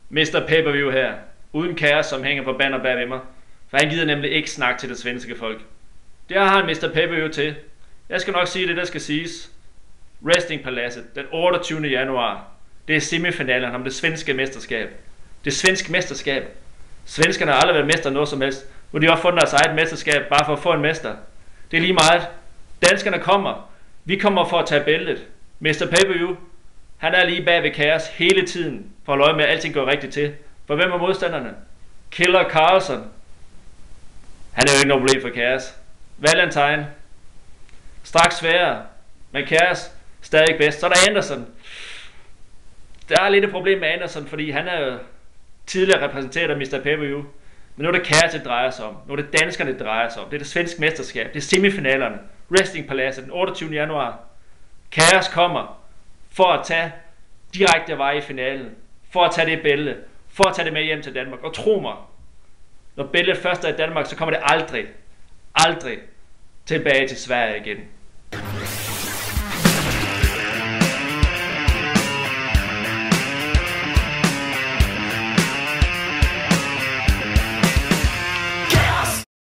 Mr. Pay-Per-View her, uden Kaos, som hænger på banner bag ved mig, for han gider nemlig ikke snakke til det svenske folk. Det har han Mr. Pay-Per-View til. Jeg skal nok sige det, der skal siges. Wrestling Paladset, den 28. januar. Det er semifinalen om det svenske mesterskab. Det svenske mesterskab. Svenskerne har aldrig været mester noget som helst. Nu har de også fundet deres eget mesterskab, bare for at få en mester. Det er lige meget. Danskerne kommer. Vi kommer for at tage bæltet. Mr. Pay-Per-View, han er lige bag ved Kaos hele tiden, for at holde øje med, at alting går rigtigt til. For hvem er modstanderne? Killer Carlson. Han er jo ikke noget problem for Kaos. Valentine. Straks sværere. Men Kaos stadig bedst. Så er der Anderson. Der er lidt et problem med Anderson, fordi han er jo tidligere repræsenteret af Mr. Pay-Per-View. Men nu er det Kaos, det drejer sig om. Nu er det danskerne, det drejer sig om. Det er det svenske mesterskab. Det er semifinalerne. Wrestling Paladset den 28. januar. Kaos kommer for at tage direkte vej i finalen. For at tage det bælte. For at tage det med hjem til Danmark. Og tro mig, når bæltet først er i Danmark, så kommer det aldrig tilbage til Sverige igen.